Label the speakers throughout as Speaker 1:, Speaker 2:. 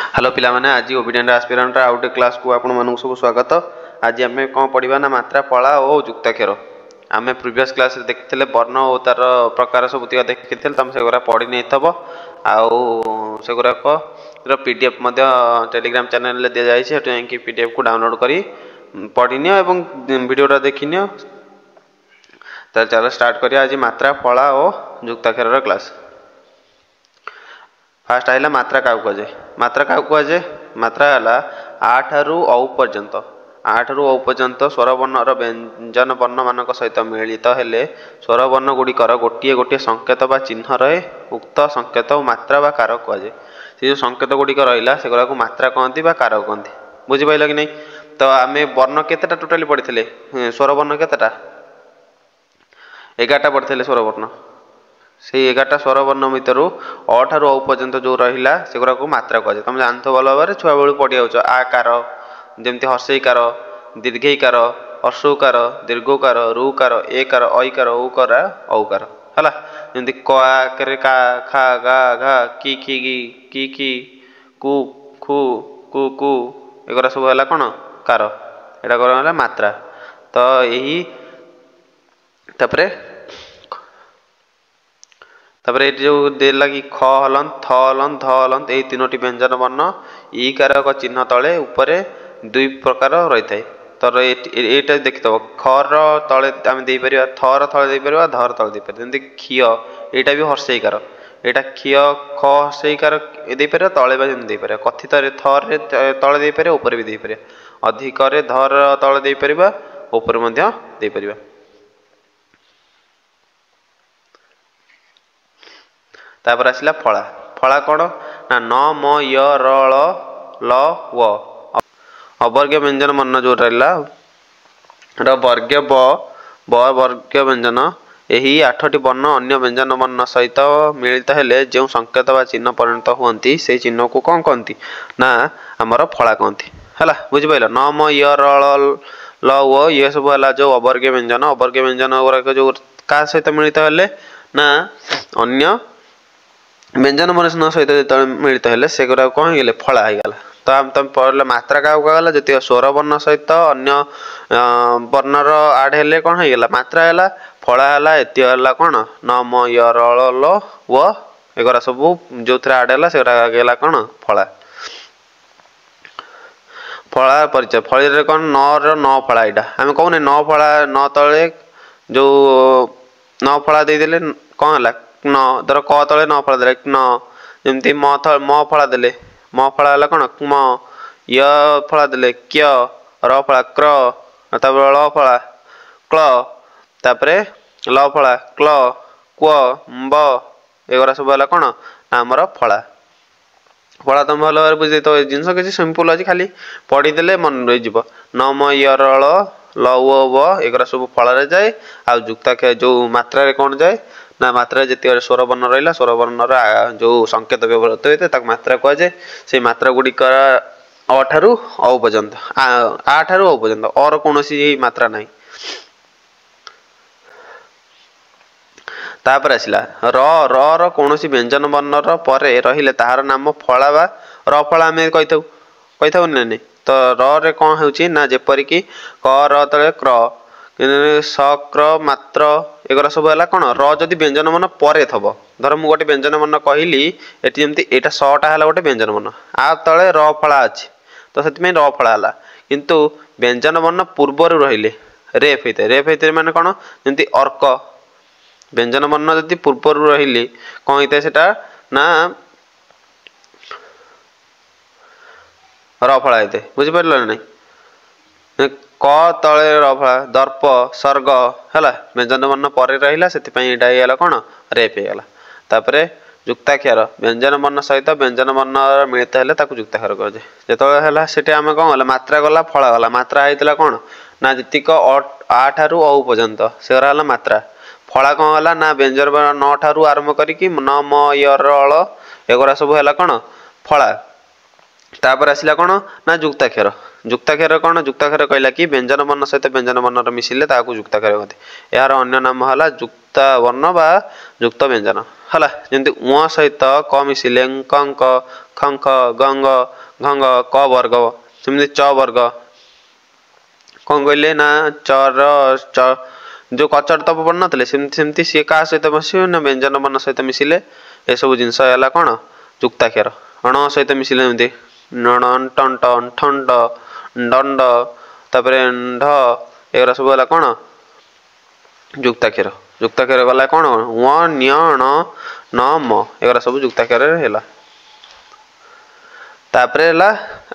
Speaker 1: Hello पिला माने आज ओबीडिएंट एस्पिरेंट आउट क्लास को आपण मानक सब स्वागत। आज आम कौन पढ़ा ना मात्रा फला और जुक्ताक्षर। आम प्रीवियस क्लास देखते वर्ण और तार प्रकार सब देखी तुम से पढ़ी नहीं थब आगुराक पीडीएफ टेलीग्राम चैनल दि जाए पीडीएफ को डाउनलोड कर पढ़ी वीडियोटा देखी चलो स्टार्ट करिया आज मात्रा फला और जुक्ताक्षर क्लास। फास्ट आइला मात्रा क्या कहुए मात्रा क्या कहुए मात्रा है 8 रु 9 पर्यंत 8 रु 9 पर्यंत स्वरवर्णर व्यंजन वर्ण मान सहित मिलित हेले स्वरवर्ण गुड़िकर गोटे गोटे संकेत बा चिन्ह रहे उक्त संकेत मात्रा बा कारक कहुए। से जो संकेत गुड़िक रहा से गुरा मात्रा कहती कारक कहती बुझिपाल कि नहीं। तो आम वर्ण केतेटा टोटाली पढ़ी स्वरवर्ण केतेटा 11टा पढ़ी स्वरवर्ण से 11टा स्वरवर्ण भितर 8 रु 9 पर्यंत जो रहा से गुरा मात्रा कहुए। तुम जानते भल भाव छुआ बेलू पढ़ी जाऊँ आकार जमी हर्षईकार दीर्घईकार ह्रस्वकार दीर्घकार रुकार एकार ऐकार औकार औकार है जमी क आकार का खा गा घा की कु खु कु एगुरा सब है कौन कार एटा कौन मात्रा। तो यही तापर ये जो देला कि ख हलन थ हलन ध हलन यही तीनोटी व्यंजन वर्ण ई कारक चिन्ह तले उपरे दुई प्रकार रही है। तो ये देखिथब खर तले आम देपर थर तले देपर धर तले देपर जमी क्षीय यहाँ भी हर्षईकार यहाँ क्षीय ख हर्षईकार देपर तले देपर कथित थर तले देपर ऊपर भी देपर अधिक धर तले देपर ऊपर देपर। तापर आसला फला फला कौन ना न म य र ल व अवर्ग्य व्यंजन वर्ण जो रहा वर्ग्य ब वर्ग्य व्यंजन यही 8टी वर्ण अन्य व्यंजन वर्ण सहित मिलित हेले जो संकेत व चिन्ह परिणत हुअन्ति से चिन्ह को कौन कहती ना आमर फला कहती है बुझिपाल। न म य र ल व ये सब है जो अवर्ग्य व्यंजन गुराक जो क्या सहित मिलित हेले ना अन्य व्यंजन मन सहित जो मिलित हेले से गुरा कौन हो फला हो। तो आम तुम पढ़ल मात्रा क्या कहला जो स्वर वर्ण सहित अन्य वर्णर आड हेले कौन हो मात्रा है फला है एति है कौन न म य र ल व एगुरा सब जो थे आड है से कौन फला। फला परिचय फल कौन न फला यहाँ आम कहने न फला न तले जो न फला देदेले कौन है न धर क तले न फला दे न जमी म फला देले म फला है कौन म य फला देले क्य र फला क्र ल फला क्ल तापर ल फला क्ल क्व ब एगुरा सब है कौन आमर फला। फला तुम भल भाव बुझे तो जिनस किसी सिंपल अच्छी खाली पढ़ीदे मन रही न म य र ल व एगुरा सब फल जाए आ जुक्ताक्षर जो मात्रा कौन जाए ना मात्रा जितने स्वर वर्ण रहा स्वर वर्णर जो संकेत व्यवहृत होता है मात्रा कहुए। से मात्रा गुड़िक 8 रु 9 पर्यंत 8 रु 9 पर्यंत और कौन सी मात्रा ना। तापर आसला र कौन व्यंजन वर्णर पर रहिले ताहार नाम फला बा र फला आम कही था ना नहीं। तो रे कौन हो जेपरिक क र तले क्र सक्र मात्र एगुरा सब है कौन र जदि व्यंजन वर्ण पर थब धर मु गोटे व्यंजन वर्ण कहली ये जमी यहाँ सटा है गोटे व्यंजन वर्ण आ तले र फला अच्छी तो से र फला है किंतु व्यंजन वर्ण पूर्वर रहिले रेफ होते माने कौन जमी अर्क व्यंजन वर्ण जदि पूर्वर रहिले कौन होता है ना र फला होते बुझिपार ना क तले र फला दर्प सर्ग है व्यंजन वर्ण पर रहा से यहाँ कौन रेप होगा। तापर जुक्ताक्षर व्यंजन वर्ण सहित व्यंजन वर्ण मिलित हेले जुक्ताक्षर कहुए जो से आम कौन मात्रा गला फला गला मात्रा होता कौन ना जीतिक 8 रु 9 पर्यंत से है मात्रा फला कौन है ना व्यंजन वर्ण 9 ठारू आरंभ करी न म य र ल एगुरा सब है कौन फला। तापर आसला कौन ना जुक्ताक्षर कौन जुक्ताक्षर कहला कि व्यंजन वर्ण सहित व्यंजन वर्ण मिसिले जुक्ताक्षर कहते यार अन्य नाम है जुक्त ଯୁକ୍ତା ବର୍ଣ୍ଣ ବା ଯୁକ୍ତ ବ୍ୟଞ୍ଜନ ହେଲା। ଯେମିତି ଉଁ ସହିତ କ ମିଶିଲେ ଙ୍କ ଖଙ୍କ ଗଙ୍ଗ ଘଙ୍ଗ କ ବର୍ଗ, ସେମିତି ଚ ବର୍ଗ କଣ କହିଲେ ନା ଚର ଚ ଯୋଉ କଚର ତପ ପଢିନଥିଲେ ସେମିତି ସିଏ କାହା ସହିତ ମିଶିବ ନା ବ୍ୟଞ୍ଜନ ବର୍ଣ୍ଣ ସହିତ ମିଶିଲେ ଏସବୁ ଜିନିଷ ହେଲା କଣ ଯୁକ୍ତାକ୍ଷର। ଣ ସହିତ ମିଶିଲେ ଯେମିତି ନଣ ଟଣ୍ଟ ଠଣ୍ଡ ଦଣ୍ଡ ତାପରେ ଢ ଏଗୁରା ସବୁ ହେଲା କଣ ଯୁକ୍ତାକ୍ଷର। ଯୁକ୍ତାକ୍ଷର ଗଲା କଣ ୱ ଣ୍ୟ ଣ ନ ମ ଏଗୁରା ସବୁ ଯୁକ୍ତାକ୍ଷରରେ ହେଲା। ତାପରେ ହେଲା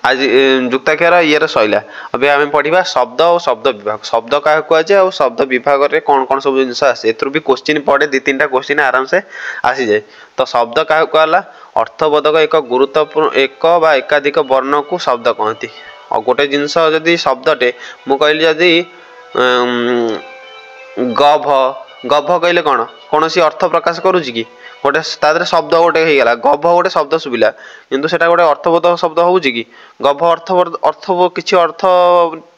Speaker 1: ଆଜି ଯୁକ୍ତାକ୍ଷର ଇଏର ସଇଲା। ଏବେ ଆମେ ପଢିବା ଶବ୍ଦ ଓ ଶବ୍ଦ ବିଭାଗ। ଶବ୍ଦ କାହାକୁ କୁହାଯାଏ ଆଉ ଶବ୍ଦ ବିଭାଗରେ କଣ କଣ ସବୁ ଜିନିଷ ଆସେ, ଏଥିରୁ ବି କୋଶ୍ଚିନ୍ ପଡେ, 2-3ଟା କୋଶ୍ଚିନ୍ ଆରାମସେ ଆସିଯାଏ। ତ ଶବ୍ଦ କାହାକୁ କୁହାହେଲା, ଅର୍ଥବୋଧକ ଏକ ଗୁରୁତ୍ୱପୂର୍ଣ୍ଣ ଏକ ବା ଏକାଧିକ ବର୍ଣ୍ଣକୁ ଶବ୍ଦ କହନ୍ତି। ଆଉ ଗୋଟେ ଜିନିଷ ଯଦି ଶବ୍ଦଟେ ମୁଁ କହିଲି ଯଦି ଗଭ ଗଭ କହିଲେ କଣ କୌଣସି ଅର୍ଥ ପ୍ରକାଶ କରୁଛି କି, ଗୋଟେ ତା ଦେହରେ ଶବ୍ଦ ଗୋଟେ ହେଇଗଲା ଗଭ ଗୋଟେ ଶବ୍ଦ ଶୁଭିଲା, କିନ୍ତୁ ସେଟା ଗୋଟେ ଅର୍ଥବୋଧକ ଶବ୍ଦ ହଉଛି କି, ଗଭ ଅର୍ଥ କିଛି ଅର୍ଥ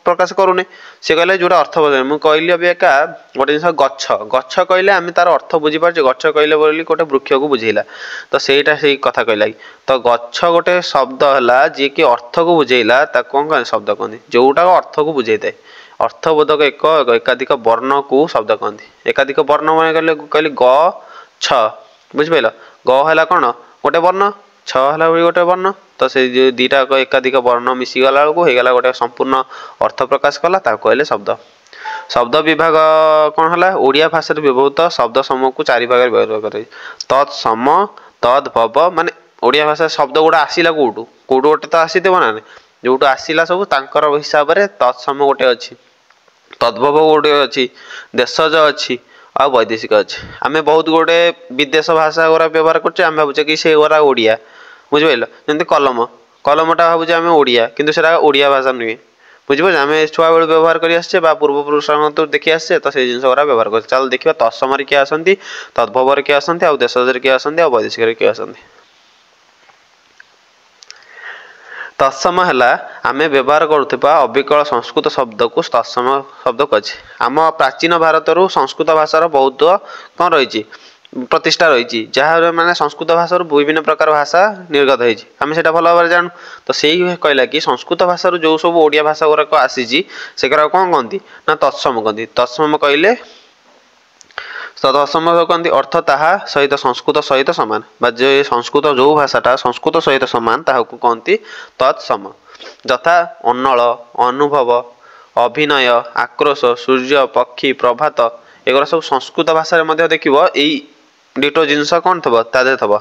Speaker 1: ପ୍ରକାଶ କରୁନି। ସେ କହିଲେ ଯୋଉଟା ଅର୍ଥବୋଧ। ମୁଁ କହିଲି ଅବିକା ଗୋଟେ ଜିନିଷ ଗଛ, ଗଛ କହିଲେ ଆମେ ତାର ଅର୍ଥ ବୁଝିପାରୁଛେ, ଗଛ କହିଲେ ବୋଲି ଗୋଟେ ବୃକ୍ଷକୁ ବୁଝେଇଲା, ତ ସେଇଟା ସେଇ କଥା କହିଲା କି। ତ ଗଛ ଗୋଟେ ଶବ୍ଦ ହେଲା ଯିଏକି ଅର୍ଥକୁ ବୁଝେଇଲା, ତାକୁ କଣ କହନ୍ତି ଶବ୍ଦ କହନ୍ତି, ଯୋଉଟା ଅର୍ଥକୁ ବୁଝେଇଥାଏ। ଅର୍ଥବୋଧକ ଏକ ଏକାଧିକ ବର୍ଣ୍ଣକୁ ଶବ୍ଦ କହନ୍ତି। ଏକାଧିକ ବର୍ଣ୍ଣ ମାନେ କହିଲେ ଗ ଛ, ବୁଝିପାରିଲ, ଗ ହେଲା କଣ ଗୋଟେ ବର୍ଣ୍ଣ, ଛ ହେଲା ବି ଗୋଟେ ବର୍ଣ୍ଣ, ତ ସେଇ ଯୋଉ ଦିଟା ଏକାଧିକ ବର୍ଣ୍ଣ ମିଶିଗଲା ବେଳକୁ ହେଇଗଲା ଗୋଟେ ସମ୍ପୂର୍ଣ୍ଣ ଅର୍ଥ ପ୍ରକାଶ କଲା, ତାକୁ କହିଲେ ଶବ୍ଦ। ଶବ୍ଦ ବିଭାଗ କଣ ହେଲା, ଓଡ଼ିଆ ଭାଷାରେ ବ୍ୟବହୃତ ଶବ୍ଦ ସମୂହକୁ 4 ଭାଗରେ ବ୍ୟବହାର କରାଯାଇଛି। ତତ୍ ସମ ତଦ୍ ଭବ, ମାନେ ଓଡ଼ିଆ ଭାଷାରେ ଶବ୍ଦ ଗୁଡ଼ା ଆସିଲା କୋଉଠୁ ଗୋଟେ ତ ଆସିଥିବ ନା, ଯୋଉଠୁ ଆସିଲା ସବୁ ତାଙ୍କର ହିସାବରେ ତତ୍ସମ ଗୋଟେ ଅଛି, ତଦ୍ଭବ ଗୋଟେ ଅଛି, ଦେଶଜ ଅଛି, ଆଉ ବୈଦେଶିକ ଅଛି। ଆମେ ବହୁତ ଗୁଡ଼େ ବିଦେଶ ଭାଷା ଗୁରା ବ୍ୟବହାର କରୁଛେ, ଆମେ ଭାବୁଛେ କି ସେ ଗୁରା ଓଡ଼ିଆ, ବୁଝିପାରିଲ। ଯେମିତି କଲମ, କଲମଟା ଭାବୁଛେ ଆମେ ଓଡ଼ିଆ, କିନ୍ତୁ ସେଟା ଓଡ଼ିଆ ଭାଷା ନୁହେଁ, ବୁଝିପାରୁଛେ। ଆମେ ଛୁଆବେଳୁ ବ୍ୟବହାର କରି ଆସିଛେ ବା ପୂର୍ବପୁରୁଷଙ୍କଠୁ ଦେଖି ଆସିଛେ, ତ ସେଇ ଜିନିଷ ଗୁରା ବ୍ୟବହାର କରୁଛେ। ଚାଲ ଦେଖିବା ତତ୍ସମରେ କିଏ ଆସନ୍ତି, ତଦ୍ଭବରେ କିଏ ଆସନ୍ତି, ଆଉ ଦେଶଜରେ କିଏ ଆସନ୍ତି, ଆଉ ବୈଦେଶିକରେ କିଏ ଆସନ୍ତି। ତତ୍ସମ ହେଲା ଆମେ ବ୍ୟବହାର କରୁଥିବା ଅବିକଳ ସଂସ୍କୃତ ଶବ୍ଦକୁ ତତ୍ସମ ଶବ୍ଦ କୁହାଯାଏ। ଆମ ପ୍ରାଚୀନ ଭାରତରୁ ସଂସ୍କୃତ ଭାଷାର ବହୁତ କଣ ରହିଛି ପ୍ରତିଷ୍ଠା ରହିଛି, ଯାହା ମାନେ ସଂସ୍କୃତ ଭାଷାରୁ ବିଭିନ୍ନ ପ୍ରକାର ଭାଷା ନିର୍ଗତ ହେଇଛି, ଆମେ ସେଇଟା ଭଲ ଭାବରେ ଜାଣୁ। ତ ସେଇ କହିଲା କି ସଂସ୍କୃତ ଭାଷାରୁ ଯୋଉ ସବୁ ଓଡ଼ିଆ ଭାଷା ଗୁଡାକ ଆସିଛି ସେଗୁଡାକ କଣ କହନ୍ତି ନା ତତ୍ସମ କହନ୍ତି। ତତ୍ସମ କହିଲେ ତତ୍ସମ କହନ୍ତି ଅର୍ଥ ତାହା ସହିତ ସଂସ୍କୃତ ସହିତ ସମାନ, ବା ଯେ ସଂସ୍କୃତ ଯୋଉ ଭାଷାଟା ସଂସ୍କୃତ ସହିତ ସମାନ ତାହାକୁ କହନ୍ତି ତତ୍ସମ। ଯଥା ଅନଳ, ଅନୁଭବ, ଅଭିନୟ, ଆକ୍ରୋଶ, ସୂର୍ଯ୍ୟ, ପକ୍ଷୀ, ପ୍ରଭାତ ଏଗୁଡ଼ା ସବୁ ସଂସ୍କୃତ ଭାଷାରେ ମଧ୍ୟ ଦେଖିବ ଏଇ ଦିଟା ଜିନିଷ କଣ ଥିବ ତା ଦେହରେ ଥିବ।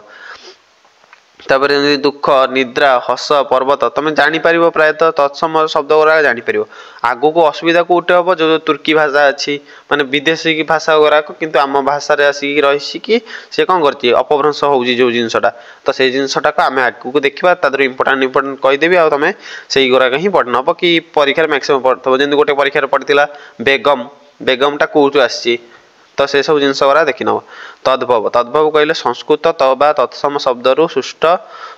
Speaker 1: ତାପରେ ଯେମିତି ଦୁଃଖ, ନିଦ୍ରା, ହସ, ପର୍ବତ, ତମେ ଜାଣିପାରିବ ପ୍ରାୟତଃ ତତ୍ସମ ଶବ୍ଦ ଗୁଡାକ ଜାଣିପାରିବ। ଆଗକୁ ଅସୁବିଧା କୋଉଠି ହବ, ଯୋଉ ତୁର୍କୀ ଭାଷା ଅଛି, ମାନେ ବିଦେଶୀ ଭାଷା ଗୁଡାକ କିନ୍ତୁ ଆମ ଭାଷାରେ ଆସିକି ରହିଛି କି ସେ କଣ କରିଛି ଅପଭ୍ରଂଶ ହଉଛି ଯୋଉ ଜିନିଷଟା, ତ ସେଇ ଜିନିଷଟାକୁ ଆମେ ଆଗକୁ ଦେଖିବା। ତା ଦେହରେ ଇମ୍ପୋର୍ଟାଣ୍ଟ କହିଦେବି, ଆଉ ତମେ ସେଇ ଗୁଡାକ ହିଁ ପଢି ନବ କି ପରୀକ୍ଷାରେ ମ୍ୟାକ୍ସିମମ୍ ପଢିଥିବ। ଯେମିତି ଗୋଟେ ପରୀକ୍ଷାରେ ପଢିଥିଲା ବେଗମ, ବେଗମଟା କୋଉଠୁ ଆସିଛି, ତ ସେ ସବୁ ଜିନିଷ ଗୁରା ଦେଖିନବ। ତଦ୍ଭବ, ତଦ୍ଭବ କହିଲେ ସଂସ୍କୃତ ବା ତତ୍ସମ ଶବ୍ଦରୁ ସୃଷ୍ଟ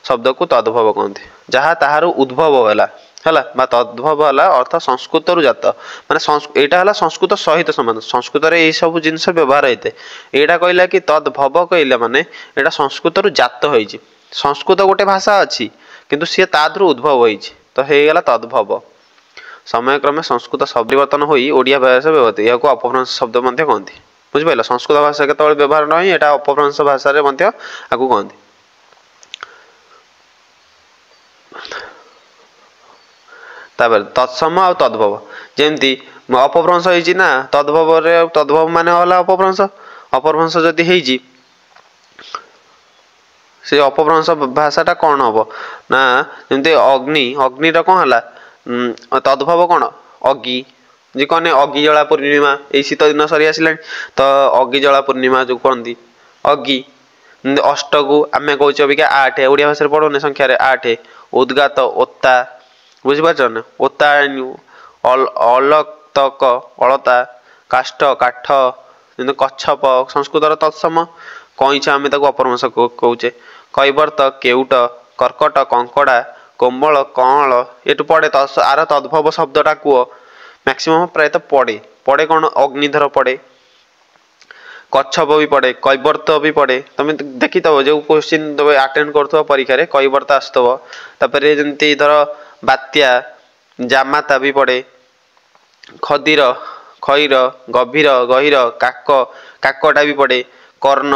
Speaker 1: ଶବ୍ଦକୁ ତଦ୍ଭବ କହନ୍ତି, ଯାହା ତାହାର ଉଦ୍ଭବ ହେଲା ବା ତଦ୍ଭବ ହେଲା ଅର୍ଥ ସଂସ୍କୃତରୁ ଜାତ, ମାନେ ଏଇଟା ହେଲା ସଂସ୍କୃତ ସହିତ ସମାନ, ସଂସ୍କୃତରେ ଏଇ ସବୁ ଜିନିଷ ବ୍ୟବହାର ହେଇଥାଏ। ଏଇଟା କହିଲା କି ତଦ୍ଭବ କହିଲେ ମାନେ ଏଇଟା ସଂସ୍କୃତରୁ ଜାତ ହେଇଛି, ସଂସ୍କୃତ ଗୋଟେ ଭାଷା ଅଛି କିନ୍ତୁ ସିଏ ତା ଦେହରୁ ଉଦ୍ଭବ ହେଇଛି, ତ ହେଇଗଲା ତଦ୍ଭବ। ସମୟକ୍ରମେ ସଂସ୍କୃତ ପରିବର୍ତ୍ତନ ହୋଇ ଓଡ଼ିଆ ଭାଷା ବ୍ୟବହୃତ, ଏହାକୁ ଅପଭ୍ରଂଶ ଶବ୍ଦ ମଧ୍ୟ କହନ୍ତି, ବୁଝିପାରିଲ। ସଂସ୍କୃତ ଭାଷା କେତେବେଳେ ବ୍ୟବହାର ନ ହୁଏ ଏଇଟା ଅପଭ୍ରଂଶ ଭାଷାରେ ମଧ୍ୟ ଆକୁ କହନ୍ତି। ତାପରେ ତତ୍ସମ ଆଉ ତଦ୍ଭବ, ଯେମିତି ଅପଭ୍ରଂଶ ହେଇଛି ନା ତଦ୍ଭବରେ, ତଦ୍ଭବ ମାନେ ହେଲା ଅପଭ୍ରଂଶ। ଅପଭ୍ରଂଶ ଯଦି ହେଇଛି ସେ ଅପଭ୍ରଂଶ ଭାଷାଟା କଣ ହବ ନା, ଯେମିତି ଅଗ୍ନି, ଅଗ୍ନିର କଣ ହେଲା ତଦ୍ଭବ କଣ ଅଗି, ଯେ କହନି ଅଗି ଜଳା ପୂର୍ଣ୍ଣିମା, ଏଇ ଶୀତ ଦିନ ସରି ଆସିଲାଣି ତ ଅଗି ଜଳା ପୂର୍ଣ୍ଣିମା ଯୋଉ କହନ୍ତି ଅଗି। ଅଷ୍ଟକୁ ଆମେ କହୁଛେ ଅବିକା 8, ଓଡ଼ିଆ ଭାଷାରେ ପଢୁନେ ସଂଖ୍ୟାରେ 8। ଉଦ୍ଗାତ, ଓତା, ବୁଝିପାରୁଛ ନା, ଓତା, ଅଲତକ ଅଳତା, କାଷ୍ଠ କାଠ, କିନ୍ତୁ କଚ୍ଛପ ସଂସ୍କୃତର ତତ୍ସମ। କଇଁଛ ଆମେ ତାକୁ ଅପଭ୍ରଂଶ କହୁଛେ। କୈବର୍ତ୍ତ, କେଉଟ, କର୍କଟ, କଙ୍କଡା, କୋମଳ, କଅଁଳ, ଏଠୁ ପଡେ ଆର ତଦ୍ଭବ ଶବ୍ଦଟା କୁହ, ମ୍ୟାକ୍ସିମମ୍ ପ୍ରାୟତଃ ପଡେ କଣ ଅଗ୍ନିଧର ପଡେ, कच्छप भी पड़े कैवर्त भी पड़े तुम देखी थो जो क्वेश्चन तुम अटेंड कर परीक्षा कैवर्त आसुव जमी धर बात्या जामाता भी पड़े खदीर खईर गभीर गहीर काक काकटा भी पड़े कर्ण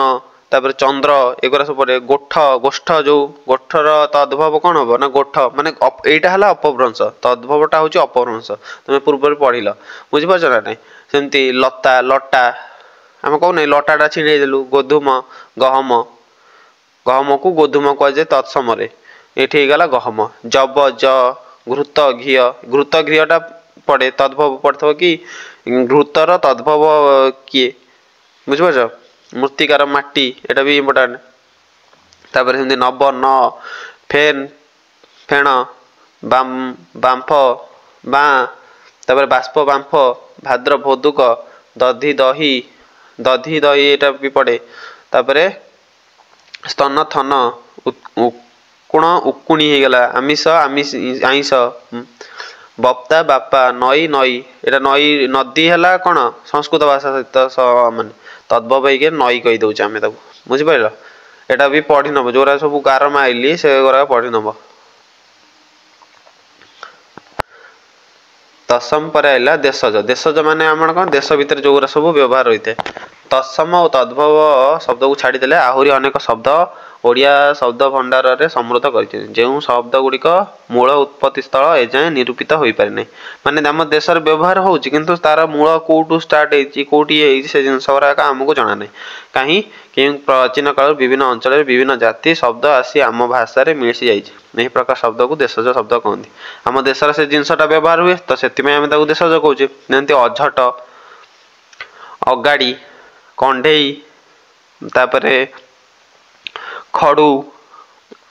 Speaker 1: तापर चंद्र एगुरा सब पड़े गोठ गोष्ठ जो गोठर तद्भव कौन हम ना गोठ माने एटा है अपभ्रंश तद्भवटा हूँ अपभ्रंश तुम्हें पूर्व पढ़ बुझीपार ना ना सेमती लता लटा आम कहूना लटाटा छिड़े देलु गोधूम गहम गहम को गोधूम कहुए तत्समरे ये गला गहम जब ज घृत घीटा पड़े तद्भव पड़थ कि घृतर तद्भव किए बुझिपार मृत्तिकार माटी एटा भी इम्पोर्टाट तापर सेमती नब न फेन फेण बांफ बाँ तापर बाष्प बांफ भाद्र भोदुक दधि दही दधि दही एटा भी पड़े तापर स्तन थन उकुण उकुणी हो गला आमिष आमिष आइष बप्ता बापा नई नई एटा नई नदी है कौन संस्कृत भाषा सहित मान तद्भव हो नई कही दौचे आम बुझिपार एटा भी पढ़ी नब जो सब गार माइली से पढ़ी नब तत्सम पर आइला देशज देशज माने आम कौन देश भितर जो सब व्यवहार होता है तत्सम और तद्भव शब्द को छाड़देले आहरी अनेक शब्द ओडिया शब्द भंडार रे समृद्ध कर जो शब्द गुड़िक मूल उत्पत्ति स्थल एजाए निरूपित हो पारे ना माने आम देश व्यवहार हो किंतु तार मूल कौटू स्टार्ट होती से जिनस गुराक आमको जना ना कहीं कि प्राचीन काल विभिन्न अंचल विभिन्न जाति शब्द आसी आम भाषा मिसी जाइए प्रकार शब्द को देशज शब्द कहते आम देश से जिनसटा व्यवहार हुए तो से देशज कहे जमी अझट अगाड़ी कंढेई तापरे खड़ू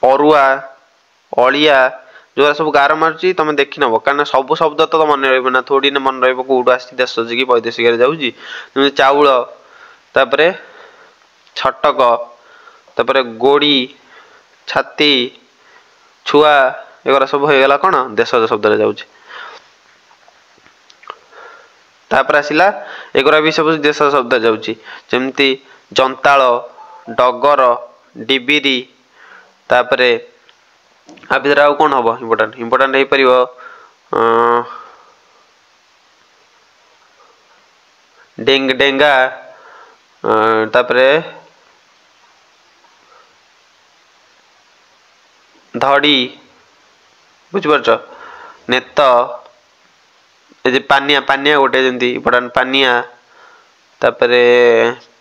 Speaker 1: अरुआ अलिया जो सब गार मार्ची तुम देखी नब कारण सब शब्द तो मन रहा थोड़ी ना मन रौट आस देशज कि वैदेशिक जाऊँगी चाउल तापरे छटक तापरे गोड़ी छाती छुआ एगुरा सब होगा कौन देशज शब्द जाऊँगी तापर आसला एगुरा भी सब देश शब्द जाऊँगी जमती जंताल डगर डिबिरी तापरे आ भर आउ कौन हम इम्पोर्टाट इम्पोर्टाट हो पार डेंग डेंगा तापरे धड़ी बुझिपार नेत पानिया पानिया गोटे जमी इम्पोर्टाट पानिया तापरे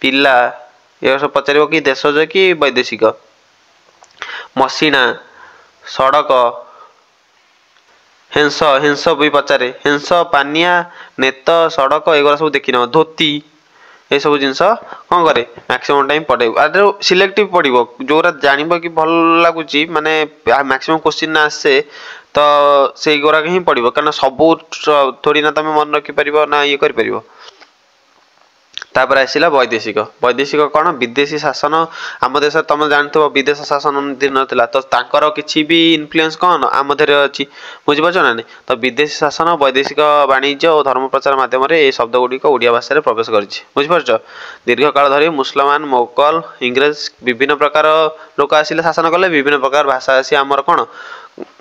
Speaker 1: पिला ये सब पचार कि देशज कि वैदेशिक मसीणा सड़क हेंस हेंस भी पचारे हेंस पानिया नेत सड़क एगुरा सब देखी न धोती ये सब जिनस कौन करे मैक्सिमम टाइम पढ़े सिलेक्टिव पढ़ो जोरा जान कि भल लगुच माने मैक्सिमम क्वेश्चन आसे तो से गुराक ही पढ़ो कारण सब थोड़ी ना तुम मन रखिपार ना ये कर तापर आसला वैदेशिक वैदेशिक कौन विदेशी शासन आम देश तुम जानते विदेश शासन दिन नाला तो तांकर किसी भी इनफ्लुएंस कौन आम देश अच्छी बुझीपार ना नहीं तो विदेशी शासन वैदेशिक वाणिज्य और धर्म प्रचार मध्यम ये शब्द गुड़िक ओडिया भाषा प्रवेश कर दीर्घ काल धरी मुसलमान मोगल इंग्रेज विभिन्न प्रकार लोक आसिले शासन कले विभिन्न प्रकार भाषा आसी आमर कौन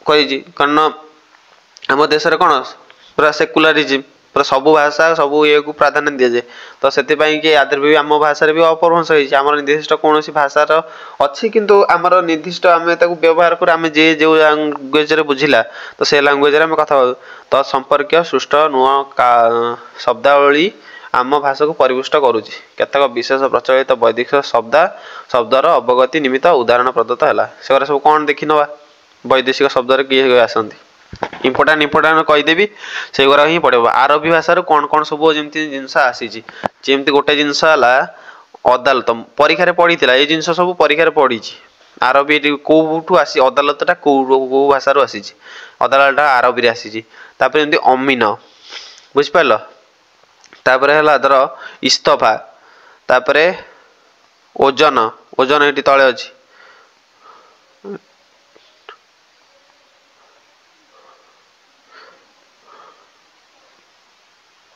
Speaker 1: कही कारण आम देश कौन पूरा सेकुलरिज्म पूरा सबू भाषा सबू ये को प्राधान्य दि जाए तो से कि आदर भी आम भाषा भी अपभ्रंश होम निर्दिष्ट कौन भाषार अच्छी किंतु आमर निर्दिष्ट आम व्यवहार कर आम जे जो लांगुएज बुझिला तो से लांगुएज आम कथा तत्संपर्क सृष्ट नुआ शब्दावली आम भाषा को परिपुष्ट करुच्ची केतक विशेष प्रचलित वैदिक शब्दर अवगति निमित्त उदाहरण प्रदत्त है से सब कौन देखी नवा वैदेशिक शब्द किए आसती इम्पोर्टाट इम्पोर्टाट कहीदेवी से गुरा ही पड़े आरबी भाषा कौन कौन सब जमी जिनस आसी जमी गोटे जिनस अदालत परीक्षा पढ़ी ये जिन सब परीक्षा पढ़ी आरबी कौटू आसी अदालतटा कौ भाषार आसी अदालत आरबी आसी जमी अमीन बुझिपार तापर है धर इस्तफा तापर ओजन ओजन ये तले अच्छी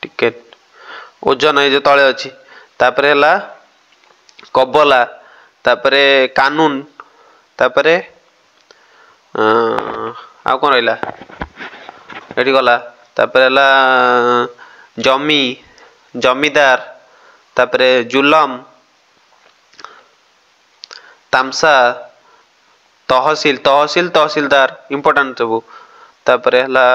Speaker 1: टिकेट ओजन ये जो तले अच्छी तापर है कबला तापरे कानून तापरे आ कौन रहा ये गला तापरे हला जमी जमीदार तापरे जुलम तामसा तहसील तहसील तहसीलदार इंपोर्टेंट सब तापरे हला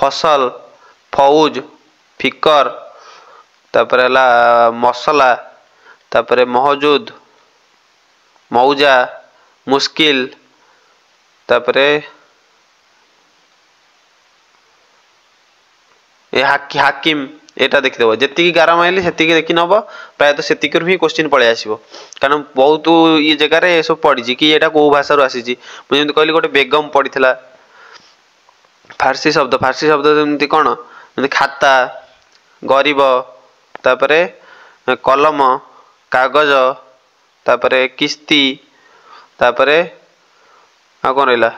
Speaker 1: फसल फौज फिकर तापरे हला मसला तापरे महजूद मौजा मुश्किल तापरे ए हाकिम एटा देखिदेव जी गार माइली से देखी नब प्रायतः से ही क्वेश्चन पलि आसो कारण बहुत ये जगार ये सब पढ़ी कि यहाँ कौ भाषा आसी मुझे कहली गोटे बेगम पड़ी फारसी शब्द जमी कौन खाता गरीब तापरे कलम कागज तापरे किस्ती तापरे आ कौन रहा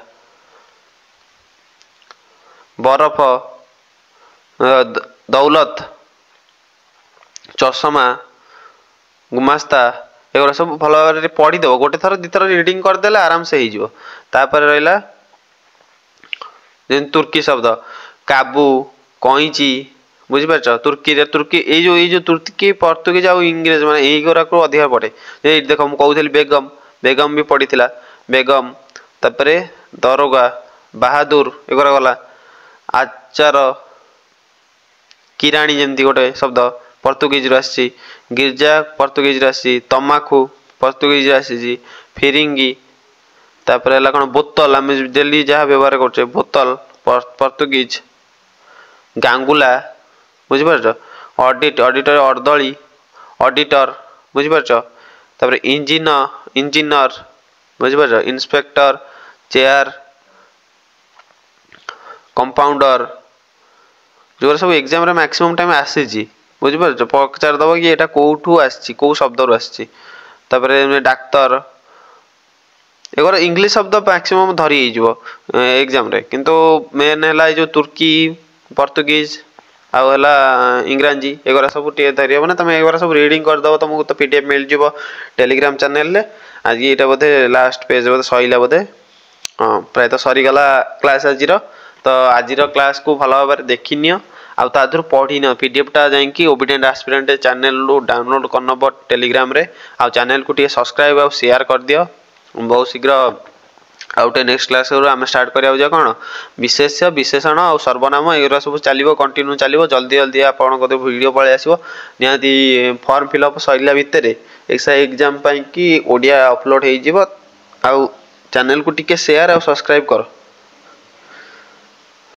Speaker 1: बरफ दौलत चषमा गुमास्ता एगुरा सब भल भाव पढ़ीदेव गोटे थर दिथर रिडिंग करदे आराम से होपर रहा तुर्की शब्द काबू कईची बुझीपार तुर्की ये तुर्की पर्तुगीज आ इंग्रेज मैंने यहीगुरा को अधिक पढ़े देख मुझे बेगम बेगम भी पड़ी बेगम तापरे दरोगा बाहादुर एगुरा गला आचार किराणी जमती गोटे शब्द पर्तुगीज आसी गिरजा पर्तुगीज आसी तमाखु पर्तुगीज आसी फिरिंगी तापर है कौन बोतल आम डेली जहाँ व्यवहार करछे बोतल पर्तुगीज गांगुला बुझीपार ऑडिटर अर्दली ऑडिटर बुझीपार तापर इंजीनियर बुझीपार इंस्पेक्टर चेयर कंपाउंडर जो सब एग्जाम रे मैक्सिमम टाइम आसी बुझीपार पचार दब कि यहाँ कौटू आसी कौ शब्द रू आसी डाक्तर एगोर इंग्लिश शब्द मैक्सिमम धरी एग्जाम रे किंतु मेन है जो तुर्की पर्तुगीज आला इंग्राजी एगुरा सब धरी हम ना तुम एगुरा सब रिडिंग करदब तुमको तो पीडीएफ मिल जाव टेलीग्राम चैनल रे आज ये बोधे लास्ट पेज बोधे सैला बोधे हाँ प्रायतः सरीगला क्लास आज तो आज क्लास को भल भाव देखी नियो आधर पढ़ी न पीडीएफटा जाकि ओबीडिएंट एस्पिरेंट चैनल डाउनलोड करनब टेलीग्राम रे आ चैनल को सब्सक्राइब और शेयर कर दियो बहुत शीघ्र आउटे नेक्स्ट क्लास आम स्टार्ट करा कौन विशेष्य विशेषण और सर्वनाम एगुरा सब चलो कंटिन्यू चलो जल्दी जल्दी आपन वीडियो पलि आसो निहाती फॉर्म फिलअप सैला भितर एग्जाम कि ओडिया अपलोड हो चैनल को टिके शेयर और सब्सक्राइब कर।